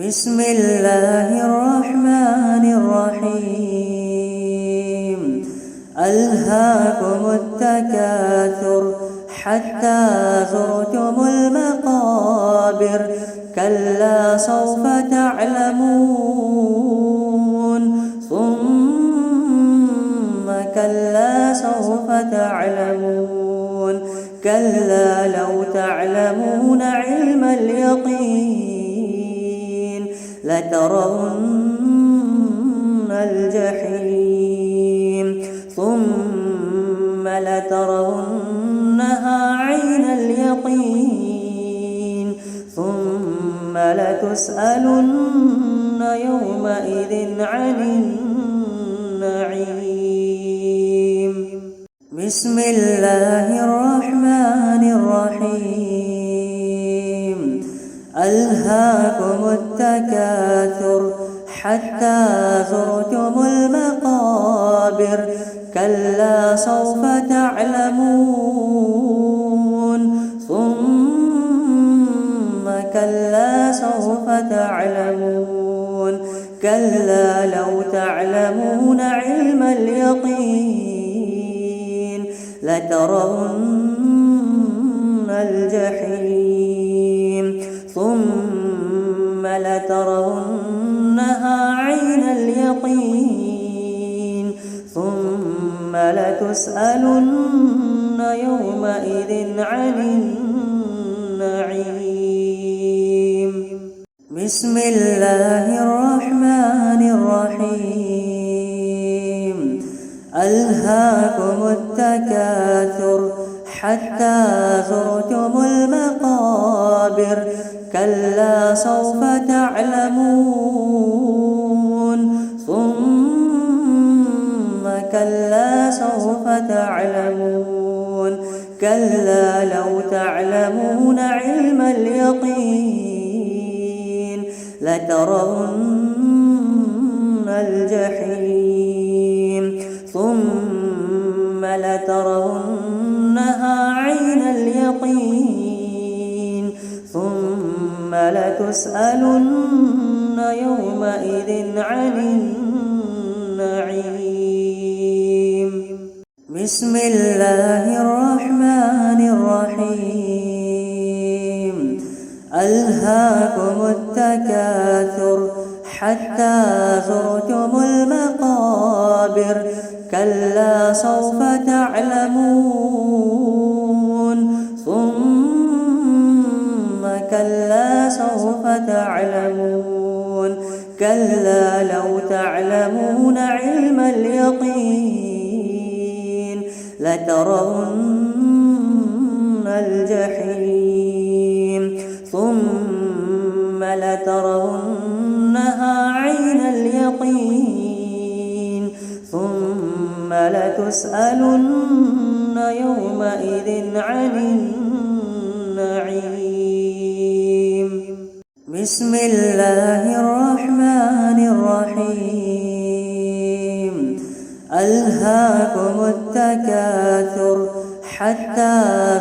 بسم الله الرحمن الرحيم. ألهاكم التكاثر حتى زرتم المقابر، كلا سوف تعلمون ثم كلا سوف تعلمون، كلا لو تعلمون علم اليقين لترون الجحيم ثم لترونها عين اليقين ثم لتسألن يومئذ عن النعيم. بسم الله الرحمن الرحيم. ألهاكم التكاثر حتى زرتم المقابر، كلا سوف تعلمون ثم كلا سوف تعلمون، كلا لو تعلمون علم اليقين لترون الجحيم ثم لترونها عين اليقين ثم لتسألن يومئذ عن النعيم. بسم الله الرحمن الرحيم. ألهاكم التكاثر حتى زرتم المقابر، كلا سوف تعلمون ثم كلا سوف تعلمون، كلا لو تعلمون علم اليقين لترون الجحيم ثم لترونها عين اليقين ثم لتسألن يومئذ عن النعيم. بسم الله الرحمن الرحيم. ألهاكم التكاثر حتى زرتم المقابر، كلا سوف تعلمون ثم كلا سوف تعلمون، كلا لو تعلمون علم اليقين لترون الجحيم ثم لترونها عين اليقين ثم لتسألن يومئذ عن النعيم. بسم الله الرحمن الرحيم. ألهاكم التكاثر حتى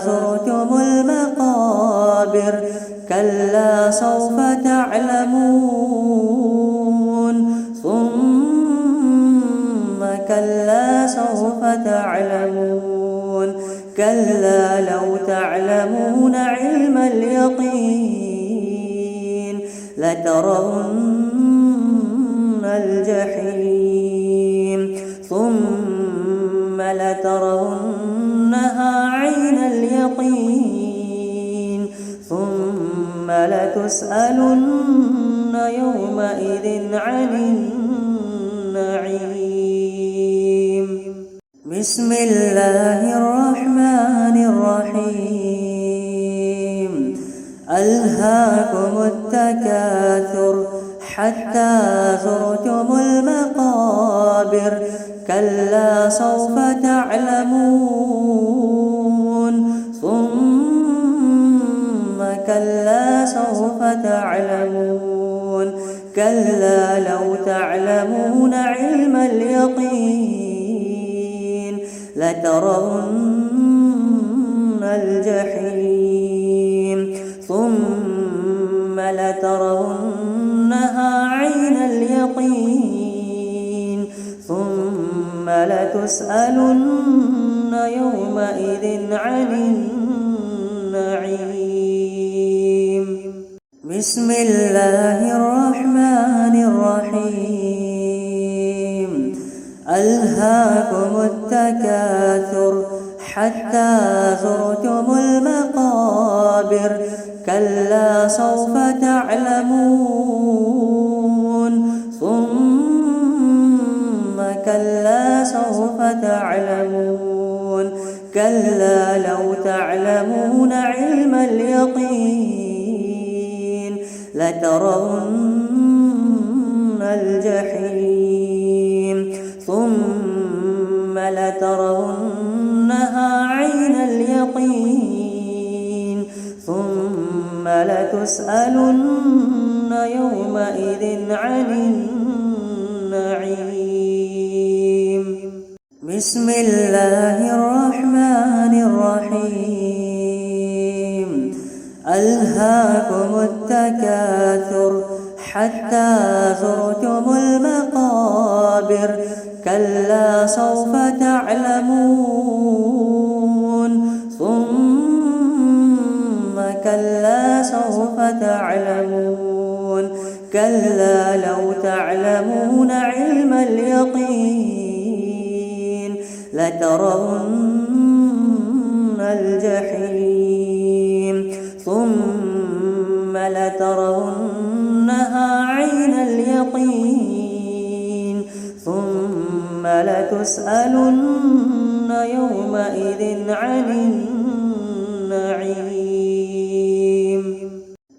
زرتم المقابر، كلا سوف تعلمون ثم كلا سوف تعلمون، كلا لو تعلمون علم اليقين لترون الجحيم ثم لترونها عين اليقين ثم لتسألن يومئذ عن النعيم. بسم الله الرحمن الرحيم. ألهاكم التكاثر حتى زرتم المقابر، كلا سوف تعلمون ثم كلا سوف تعلمون، كلا لو تعلمون علم اليقين لترون الجحيم ثم لترونها لتسألن يومئذ عن النعيم. بسم الله الرحمن الرحيم. ألهاكم التكاثر حتى زرتم المقابر كلا سوف تعلمون ثم كلا سوف تعلمون كلا لو تعلمون علم اليقين لترون الجحيم ثم لترونها عين اليقين ثم لتسألن يومئذ عن النعيم. بسم الله الرحمن الرحيم. ألهاكم التكاثر حتى زرتم المقابر كلا سوف تعلمون ثم كلا سوف تعلمون كلا لو تعلمون علم اليقين لترون الجحيم ثم لترونها عين اليقين ثم لتسألن يومئذ عن النعيم.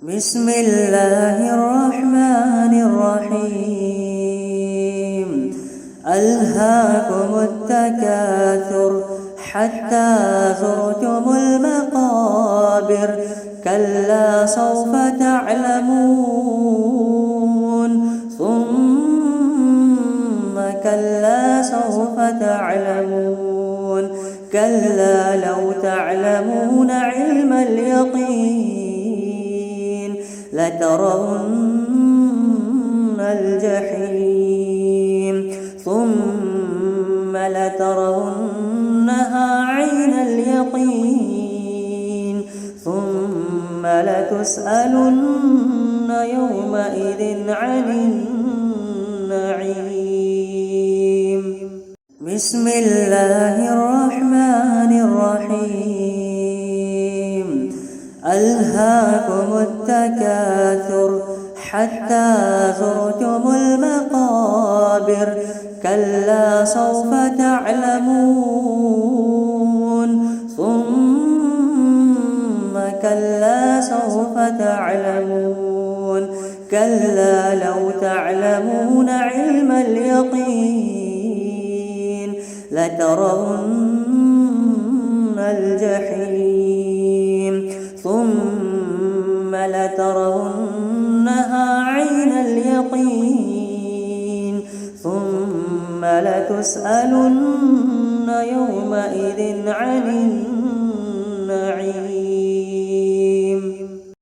بسم الله الرحمن الرحيم. ألهاكم التكاثر حتى زرتم المقابر كلا سوف تعلمون ثم كلا سوف تعلمون كلا لو تعلمون علم اليقين لترون الجحيم ثم لترونها عين اليقين ثم لتسألن يومئذ عن النعيم. بسم الله الرحمن الرحيم. ألهاكم التكاثر حتى زرتم المقابر كلا سوف تعلمون ثم كلا سوف تعلمون كلا لو تعلمون علم اليقين لترون الجحيم ثم لترونها عين اليقين ثم لتسألن يومئذ عن